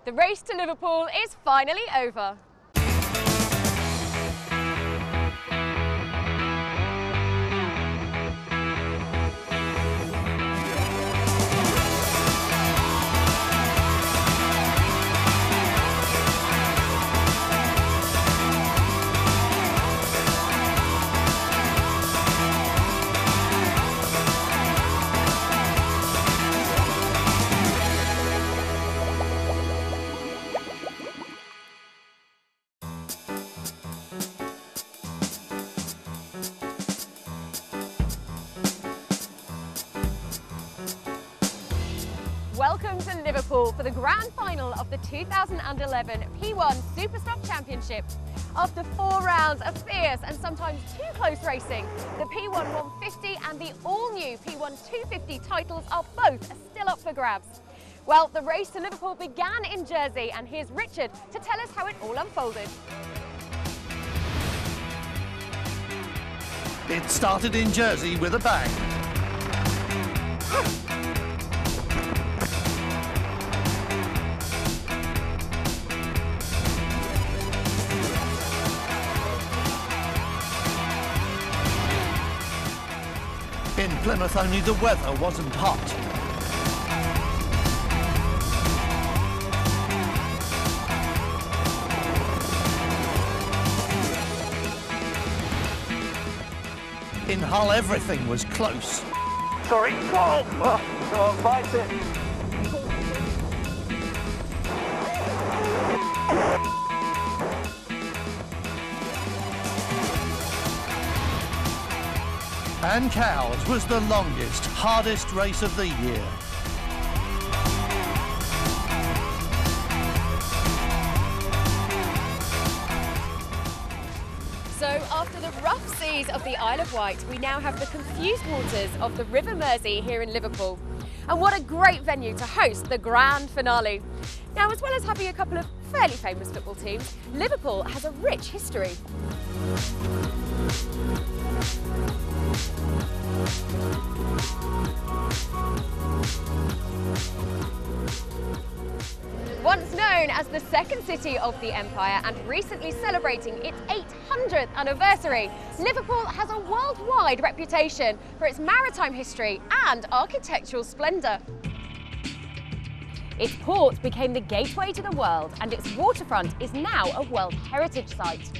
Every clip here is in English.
The race to Liverpool is finally over. Welcome to Liverpool for the grand final of the 2011 P1 Superstock Championship. After 4 rounds of fierce and sometimes too close racing, the P1 150 and the all-new P1 250 titles are both still up for grabs. Well, the race to Liverpool began in Jersey, and here's Richard to tell us how it all unfolded. It started in Jersey with a bang. In Plymouth, only the weather wasn't hot. In Hull, everything was close. Sorry, oh, fight it. And Cowes was the longest, hardest race of the year. So after the rough seas of the Isle of Wight, we now have the confused waters of the River Mersey here in Liverpool. And what a great venue to host the grand finale. Now, as well as having a couple of fairly famous football teams, Liverpool has a rich history. Once known as the second city of the empire and recently celebrating its 800th anniversary, Liverpool has a worldwide reputation for its maritime history and architectural splendour. Its port became the gateway to the world, and its waterfront is now a World Heritage Site.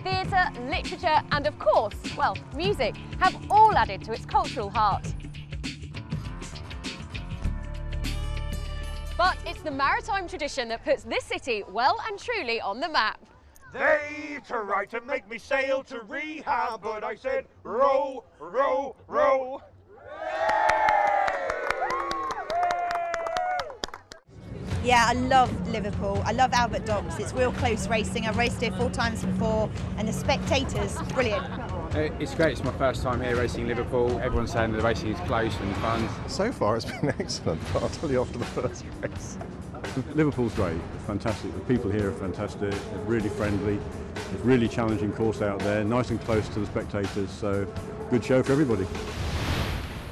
Theatre, literature and, of course, well, music have all added to its cultural heart. But it's the maritime tradition that puts this city well and truly on the map. They tried to make me sail to rehab, but I said, row, row, row. Yeah, I love Liverpool. I love Albert Docks. It's real close racing. I've raced here 4 times before, and the spectators, brilliant. It's great. It's my first time here racing Liverpool. Everyone's saying the racing is close and fun. So far it's been excellent, but I'll tell you after the first race. Liverpool's great, fantastic. The people here are fantastic, they're really friendly. It's a really challenging course out there, nice and close to the spectators, so good show for everybody.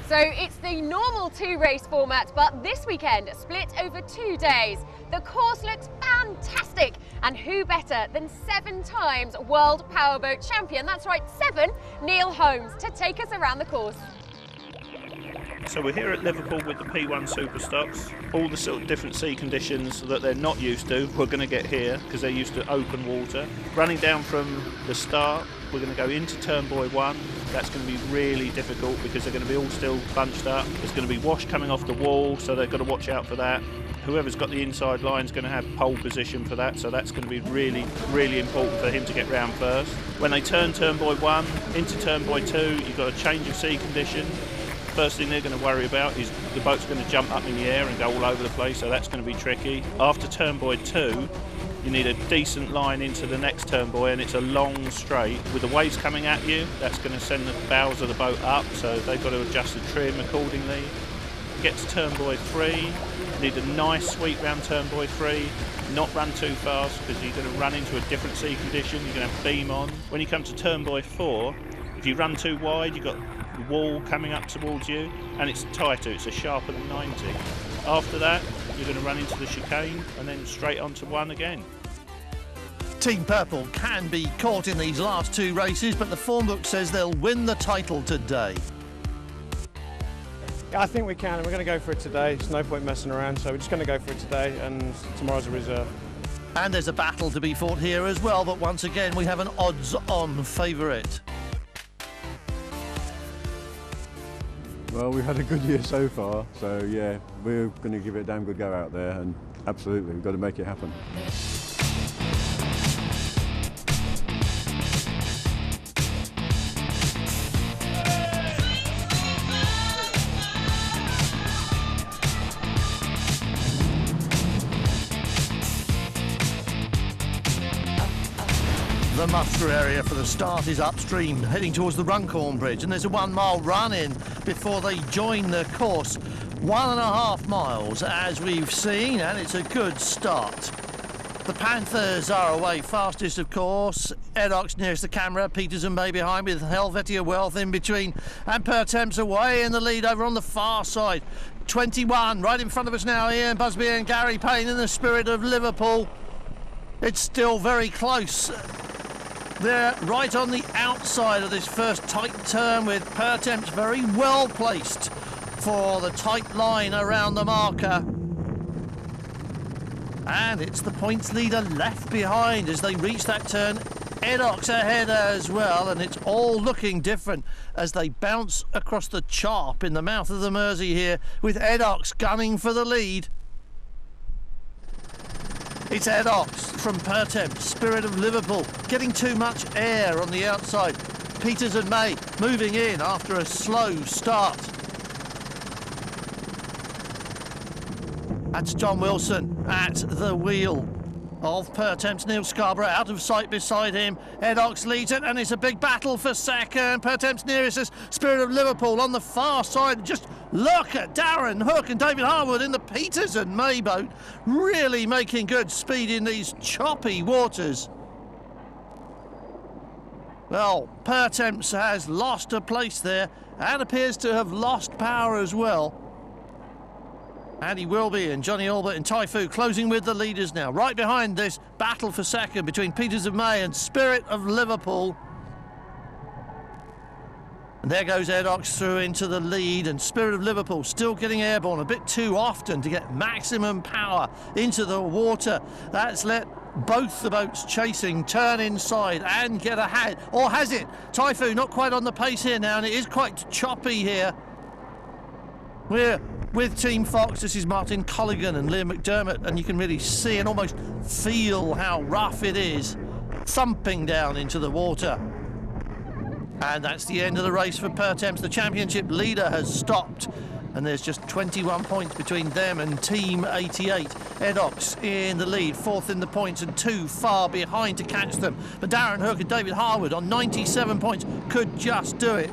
So it's the normal 2-race format, but this weekend split over 2 days. The course looks fantastic, and who better than 7 times World Powerboat Champion, that's right, 7, Neil Holmes, to take us around the course. So we're here at Liverpool with the P1 Superstocks. All the sort of different sea conditions that they're not used to, we're going to get here because they're used to open water. Running down from the start, we're going to go into turn buoy 1. That's going to be really difficult because they're going to be all still bunched up. There's going to be wash coming off the wall, so they've got to watch out for that. Whoever's got the inside line is going to have pole position for that, so that's going to be really, really important for him to get round first. When they turn buoy 1 into turn buoy 2, you've got a change of sea condition. First thing they're going to worry about is the boat's going to jump up in the air and go all over the place, so that's going to be tricky. After turn buoy 2, you need a decent line into the next turn buoy, and it's a long straight. With the waves coming at you, that's going to send the bows of the boat up, so they've got to adjust the trim accordingly. Get to turn buoy 3, need a nice sweep round turn buoy 3, not run too fast because you're going to run into a different sea condition, you're going to have beam on. When you come to turn buoy 4, if you run too wide, you've got wall coming up towards you, and it's tighter, it's a sharper than 90. After that, you're going to run into the chicane and then straight onto one again. Team Purple can be caught in these last two races, but the form book says they'll win the title today. Yeah, I think we can, and we're going to go for it today. There's no point messing around, so we're just going to go for it today, and tomorrow's a reserve. And there's a battle to be fought here as well, but once again we have an odds-on favourite. Well, we've had a good year so far, so yeah, we're going to give it a damn good go out there, and absolutely, we've got to make it happen. The muster area for the start is upstream, heading towards the Runcorn Bridge, and there's a 1 mile run in before they join the course. 1.5 miles, as we've seen, and it's a good start. The Panthers are away fastest, of course. Edox nearest the camera, Peters and May behind, with Helvetia Wealth in between, and Pertemps away in the lead over on the far side. 21 right in front of us now, Ian Busby and Gary Payne in the Spirit of Liverpool. It's still very close. They're right on the outside of this first tight turn, with Pertemps very well placed for the tight line around the marker. And it's the points leader left behind as they reach that turn. Edox ahead as well, and it's all looking different as they bounce across the Charp in the mouth of the Mersey here, with Edox gunning for the lead. It's Edox from Pertemps, Spirit of Liverpool, getting too much air on the outside. Peters and May moving in after a slow start. That's John Wilson at the wheel of Pertemps. Neil Scarborough out of sight beside him. Edox leads it, and it's a big battle for second. Pertemps nearest us, Spirit of Liverpool on the far side. Just look at Darren Hook and David Harwood in the Peters and May boat, really making good speed in these choppy waters. Well, Pertemps has lost a place there and appears to have lost power as well. And he will be, and Johnny Albert and Taifu closing with the leaders now. Right behind this battle for second between Peters of May and Spirit of Liverpool. And there goes Edox through into the lead, and Spirit of Liverpool still getting airborne a bit too often to get maximum power into the water. That's let both the boats chasing turn inside and get ahead. Or has it? Taifu not quite on the pace here now, and it is quite choppy here. We're with Team Fox. This is Martin Colligan and Liam McDermott, and you can really see and almost feel how rough it is, thumping down into the water. And that's the end of the race for Pertemps. The championship leader has stopped, and there's just 21 points between them and Team 88. Edox in the lead, fourth in the points, and too far behind to catch them. But Darren Hook and David Harwood on 97 points could just do it.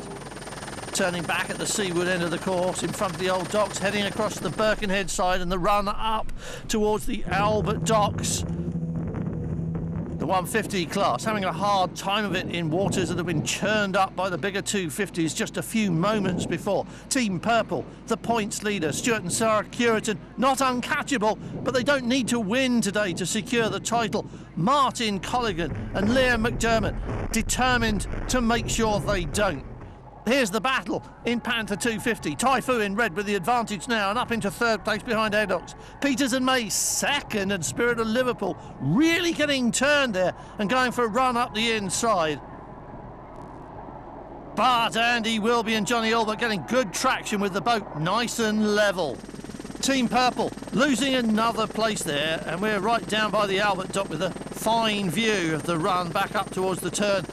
Turning back at the seaward end of the course in front of the old docks, heading across the Birkenhead side and the run up towards the Albert docks. The 150 class having a hard time of it in waters that have been churned up by the bigger 250s just a few moments before. Team Purple, the points leader, Stuart and Sarah Curitan, not uncatchable, but they don't need to win today to secure the title. Martin Colligan and Liam McDermott determined to make sure they don't. Here's the battle in Panther 250. Taifu in red with the advantage now and up into third place behind Edox. Peters and May second, and Spirit of Liverpool really getting turned there and going for a run up the inside. But Andy Wilby and Johnny Albert getting good traction with the boat nice and level. Team Purple losing another place there, and we're right down by the Albert dock with a fine view of the run back up towards the turn.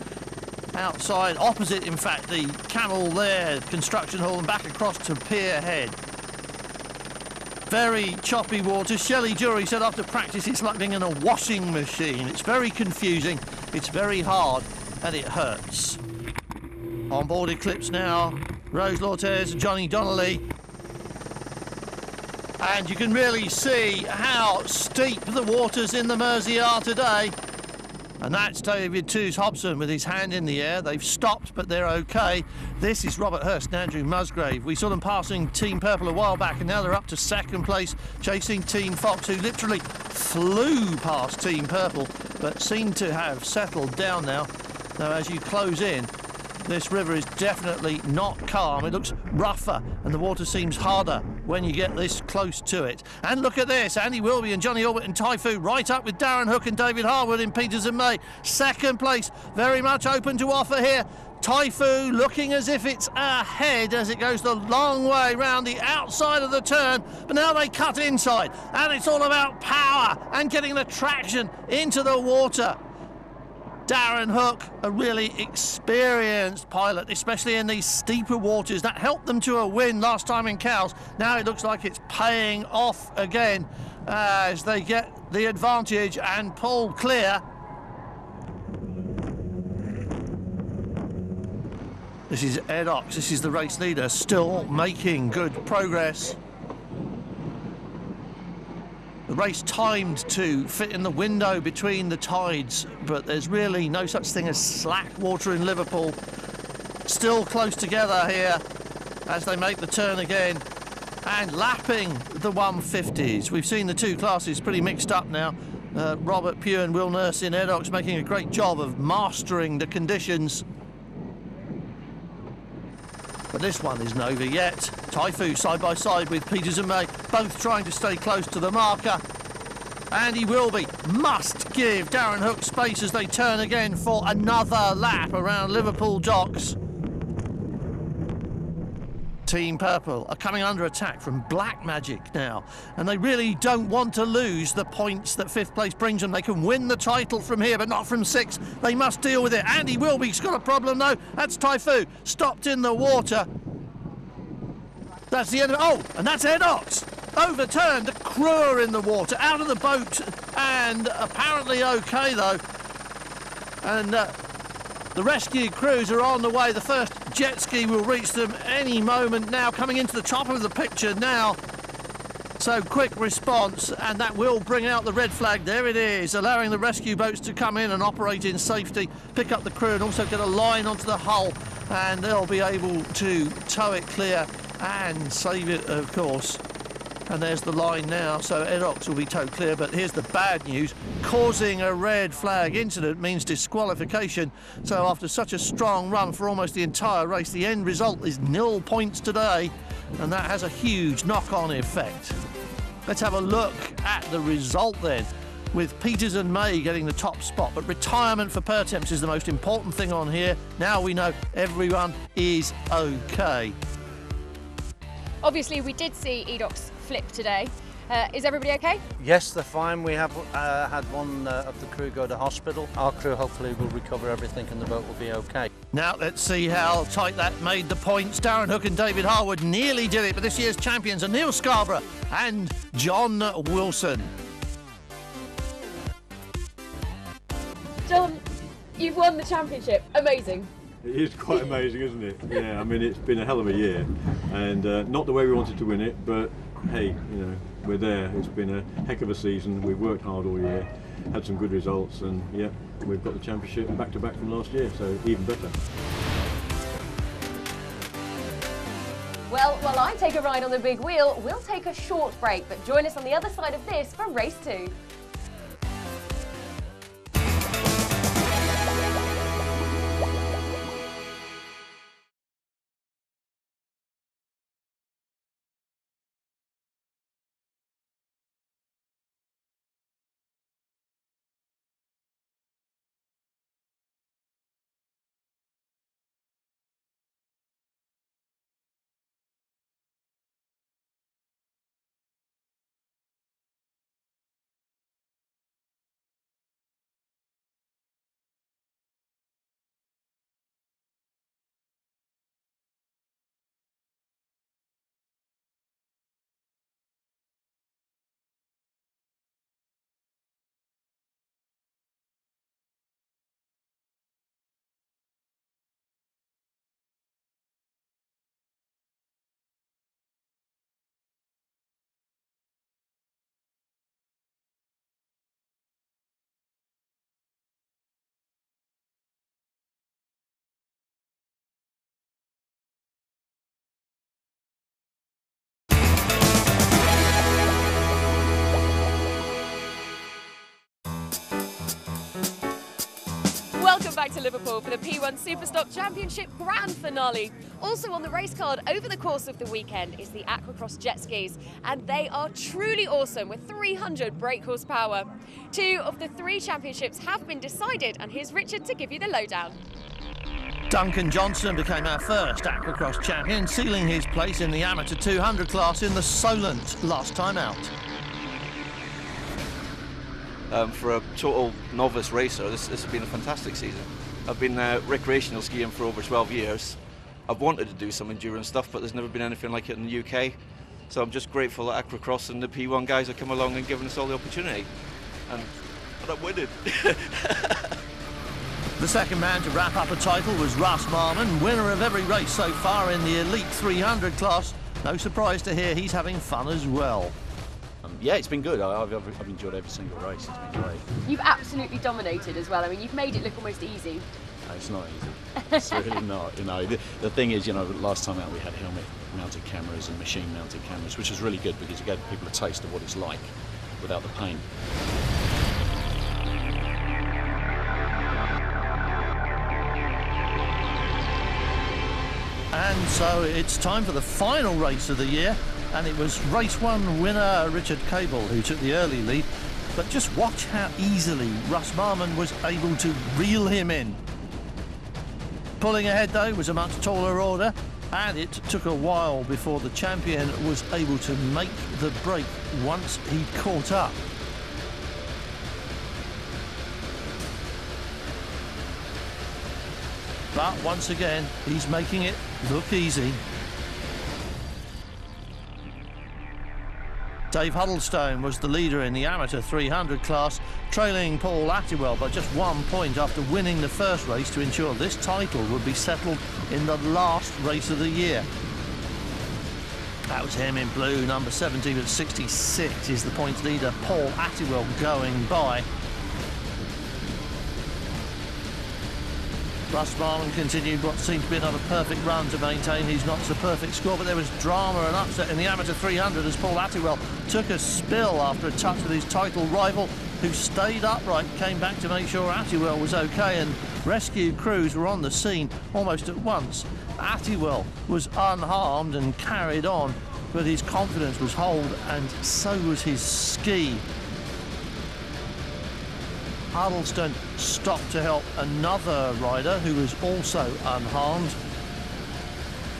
Outside, opposite in fact, the Camel there, construction hall, and back across to Pier Head. Very choppy water. Shelley Jury said after practice it's like being in a washing machine. It's very confusing, it's very hard, and it hurts. On board Eclipse now, Rose Lortez and Johnny Donnelly. And you can really see how steep the waters in the Mersey are today. And that's David Toos Hobson with his hand in the air. They've stopped, but they're okay. This is Robert Hurst and Andrew Musgrave. We saw them passing Team Purple a while back, and now they're up to second place, chasing Team Fox, who literally flew past Team Purple, but seem to have settled down now. Now, as you close in, this river is definitely not calm. It looks rougher and the water seems harder when you get this close to it. And look at this, Andy Wilby and Johnny Orbit and Typhoon right up with Darren Hook and David Harwood in Peters and May. Second place, very much open to offer here. Typhoon looking as if it's ahead as it goes the long way round the outside of the turn, but now they cut inside, and it's all about power and getting the traction into the water. Darren Hook, a really experienced pilot, especially in these steeper waters. That helped them to a win last time in Cowes. Now it looks like it's paying off again as they get the advantage and pull clear. This is Ed Ox, this is the race leader, still making good progress. The race timed to fit in the window between the tides, but there's really no such thing as slack water in Liverpool. Still close together here as they make the turn again and lapping the 150s. We've seen the two classes pretty mixed up now. Robert Pugh and Will Nurse in Ed Ox making a great job of mastering the conditions. But this one isn't over yet. Typhoon side by side with Peters and May, both trying to stay close to the marker. Andy Wilby must give Darren Hook space as they turn again for another lap around Liverpool docks. Team Purple are coming under attack from Black Magic now, and they really don't want to lose the points that fifth place brings them. They can win the title from here, but not from sixth. They must deal with it. Andy Wilby's got a problem though. That's Typhoon, stopped in the water. That's the end of it. Oh, and that's Ed Ox. Overturned, the crew are in the water, out of the boat, and apparently okay though. And the rescue crews are on the way. The first jet ski will reach them any moment now, coming into the top of the picture now. So quick response, and that will bring out the red flag. There it is, allowing the rescue boats to come in and operate in safety, pick up the crew and also get a line onto the hull, and they'll be able to tow it clear and save it, of course. And there's the line now, so Ed Ox will be towed clear. But here's the bad news. Causing a red flag incident means disqualification. So after such a strong run for almost the entire race, the end result is 0 points today, and that has a huge knock-on effect. Let's have a look at the result then, with Peters and May getting the top spot. But retirement for Pertemps is the most important thing on here. Now we know everyone is okay. Obviously, we did see Edox flip today. Is everybody okay? Yes, they're fine. We have had one of the crew go to hospital. Our crew hopefully will recover everything and the boat will be okay. Now let's see how tight that made the points. Darren Hook and David Harwood nearly did it, but this year's champions are Neil Scarborough and John Wilson. John, you've won the championship. Amazing. It is quite amazing, isn't it? Yeah, I mean, it's been a hell of a year, and not the way we wanted to win it, but hey, you know, we're there. It's been a heck of a season. We've worked hard all year, had some good results, and yeah, we've got the championship back to back from last year, so even better. Well, while I take a ride on the big wheel, we'll take a short break, but join us on the other side of this for race 2. back to Liverpool for the P1 Superstock Championship Grand Finale. Also on the race card over the course of the weekend is the Aquacross jet skis, and they are truly awesome with 300 brake horsepower. 2 of the 3 championships have been decided, and here's Richard to give you the lowdown. Duncan Johnson became our first Aquacross champion, sealing his place in the amateur 200 class in the Solent last time out. For a total novice racer, this has been a fantastic season. I've been recreational skiing for over 12 years. I've wanted to do some endurance stuff, but there's never been anything like it in the UK. So I'm just grateful that Aquacross and the P1 guys have come along and given us all the opportunity. And I'm winning. The second man to wrap up a title was Russ Marmon, winner of every race so far in the Elite 300 class. No surprise to hear he's having fun as well. Yeah, it's been good. I've enjoyed every single race. It's been great. You've absolutely dominated as well. I mean, you've made it look almost easy. No, it's not easy. It's really not. You know, the thing is, you know, last time out we had helmet-mounted cameras and machine-mounted cameras, which was really good because it gave people a taste of what it's like without the pain. And so it's time for the final race of the year, and it was race 1 winner Richard Cable who took the early lead. But just watch how easily Russ Marmon was able to reel him in. Pulling ahead though was a much taller order, and it took a while before the champion was able to make the break once he caught up. But once again, he's making it look easy. Dave Huddlestone was the leader in the amateur 300 class, trailing Paul Attiwell by just 1 point after winning the first race to ensure this title would be settled in the last race of the year. That was him in blue, number 70 with 66 is the points leader, Paul Attiwell going by. Russ Marmon continued what seemed to be another perfect run to maintain his not-so-perfect score, but there was drama and upset in the amateur 300 as Paul Attiwell took a spill after a touch with his title rival, who stayed upright, came back to make sure Attiwell was OK, and rescue crews were on the scene almost at once. Attiwell was unharmed and carried on, but his confidence was whole, and so was his ski. Huddleston stopped to help another rider who was also unharmed.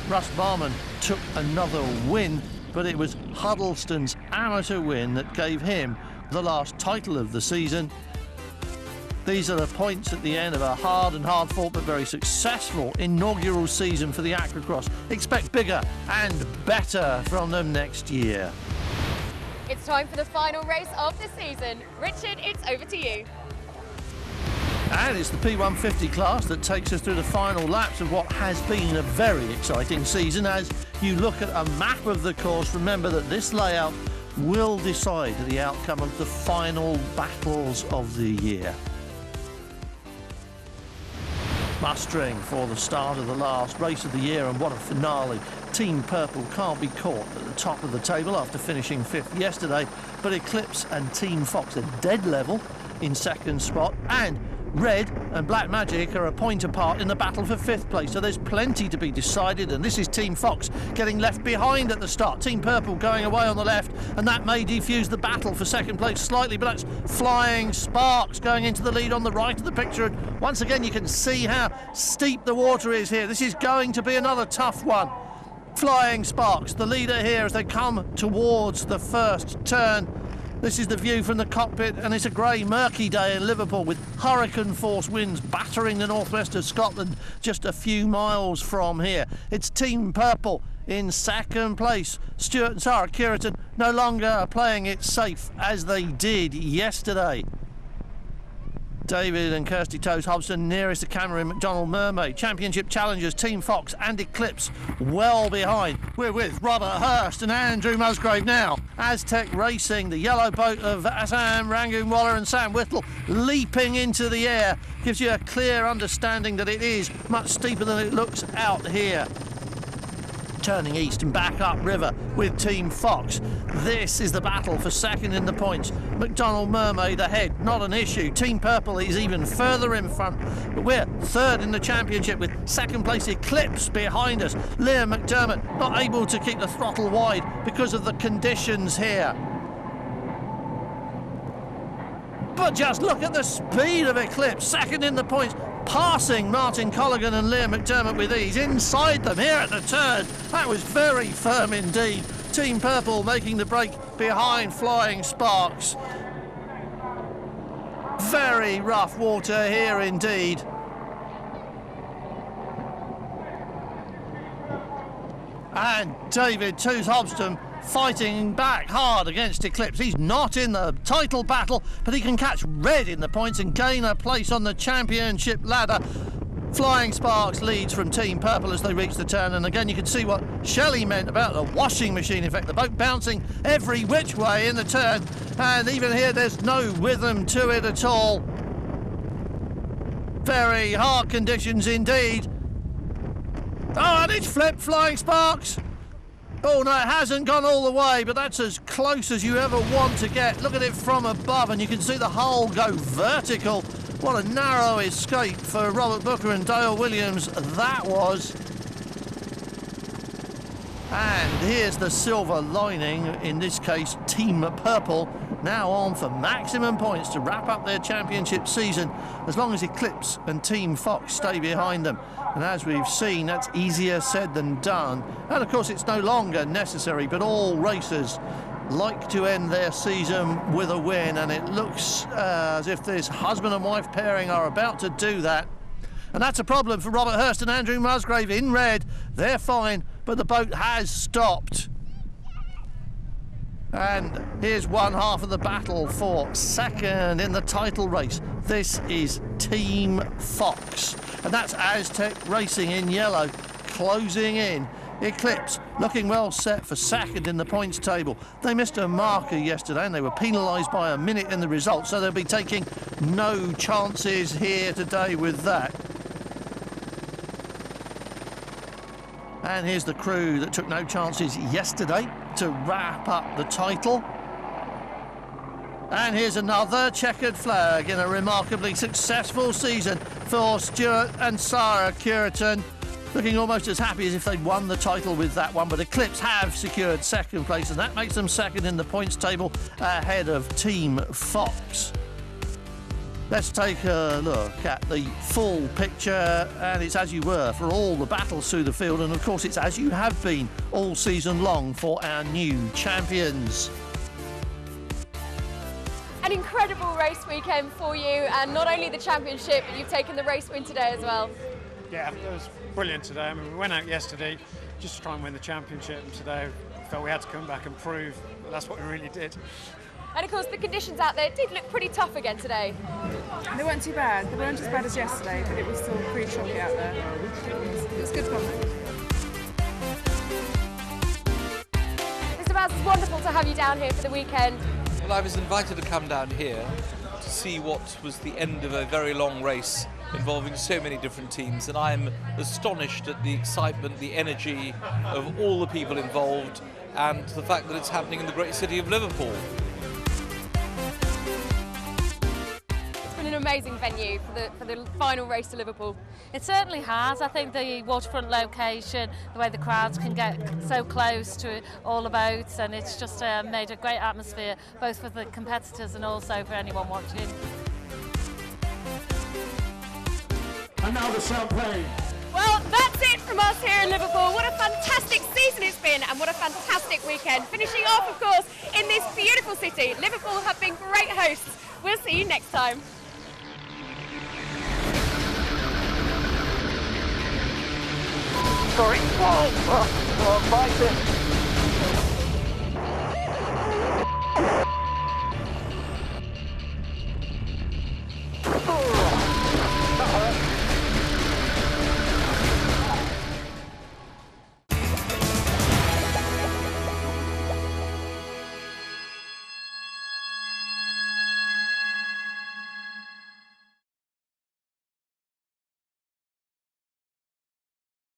Russ Marmon took another win, but it was Huddleston's amateur win that gave him the last title of the season. These are the points at the end of a hard-fought but very successful inaugural season for the Aquacross. Expect bigger and better from them next year. It's time for the final race of the season. Richard, it's over to you. And it's the P150 class that takes us through the final laps of what has been a very exciting season. As you look at a map of the course, remember that this layout will decide the outcome of the final battles of the year. Mustering for the start of the last race of the year, and what a finale. Team Purple can't be caught at the top of the table after finishing 5th yesterday, but Eclipse and Team Fox are dead level in 2nd spot, and Red and Black Magic are a point apart in the battle for 5th place, so there's plenty to be decided, and this is Team Fox getting left behind at the start. Team Purple going away on the left, and that may defuse the battle for 2nd place slightly, but that's Flying Sparks going into the lead on the right of the picture, and once again you can see how steep the water is here. This is going to be another tough one. Flying Sparks, the leader here as they come towards the first turn. This is the view from the cockpit, and it's a grey, murky day in Liverpool with hurricane-force winds battering the northwest of Scotland just a few miles from here. It's Team Purple in 2nd place. Stuart and Sarah Curitan no longer playing it safe as they did yesterday. David and Kirsty Toes Hobson nearest the camera in McDonald Mermaid. Championship challengers Team Fox and Eclipse well behind. We're with Robert Hurst and Andrew Musgrave now. Aztec Racing, the yellow boat of Assam Rangoon Waller and Sam Whittle leaping into the air. Gives you a clear understanding that it is much steeper than it looks out here. turning east and back upriver with Team Fox. This is the battle for second in the points. McDonald Mermaid ahead, not an issue. Team Purple is even further in front, but we're third in the championship with second place Eclipse behind us. Liam McDermott not able to keep the throttle wide because of the conditions here. But just look at the speed of Eclipse, second in the points, passing Martin Colligan and Liam McDermott with ease. Inside them here at the turn, that was very firm indeed. Team Purple making the break behind Flying Sparks. Very rough water here indeed. And David Tooth Hobston fighting back hard against Eclipse. He's not in the title battle, but he can catch red in the points and gain a place on the championship ladder. Flying Sparks leads from Team Purple as they reach the turn, and again you can see what Shelley meant about the washing machine effect. The boat bouncing every which way in the turn, and even here there's no rhythm to it at all. Very hard conditions indeed. Oh, and it's flipped, Flying Sparks. Oh no, it hasn't gone all the way, but that's as close as you ever want to get. Look at it from above and you can see the hull go vertical. What a narrow escape for Robert Booker and Dale Williams that was. And here's the silver lining, in this case Team Purple, now on for maximum points to wrap up their championship season, as long as Eclipse and Team Fox stay behind them. And as we've seen, that's easier said than done. And of course it's no longer necessary, but all racers like to end their season with a win, and it looks as if this husband and wife pairing are about to do that. And that's a problem for Robert Hurst and Andrew Musgrave in red. They're fine, but the boat has stopped. And here's one half of the battle for second in the title race. This is Team Fox, and that's Aztec Racing in yellow, closing in. Eclipse looking well set for second in the points table. They missed a marker yesterday and they were penalised by a minute in the result, so they'll be taking no chances here today with that. And here's the crew that took no chances yesterday to wrap up the title. And here's another checkered flag in a remarkably successful season for Stuart and Sarah Curitan, looking almost as happy as if they'd won the title with that one. But Eclipse have secured second place, and that makes them second in the points table ahead of Team Fox. Let's take a look at the full picture, and it's as you were for all the battles through the field, and of course it's as you have been all season long for our new champions. An incredible race weekend for you, and not only the championship, but you've taken the race win today as well. Yeah, it was brilliant today. I mean, we went out yesterday just to try and win the championship, and today we felt we had to come back and prove that that's what we really did. And of course the conditions out there did look pretty tough again today. They weren't too bad. They weren't as bad as yesterday, but it was still pretty choppy out there. It was good fun. Mr. Baz, it's wonderful to have you down here for the weekend. Well, I was invited to come down here to see what was the end of a very long race involving so many different teams, and I'm astonished at the excitement, the energy of all the people involved, and the fact that it's happening in the great city of Liverpool. An amazing venue for the final race to Liverpool. It certainly has. I think the waterfront location, the way the crowds can get so close to all the boats, and it's just made a great atmosphere both for the competitors and also for anyone watching. And now the champagne. Well, that's it from us here in Liverpool. What a fantastic season it's been, and what a fantastic weekend. Finishing off, of course, in this beautiful city. Liverpool have been great hosts. We'll see you next time. Sorry. Bite it.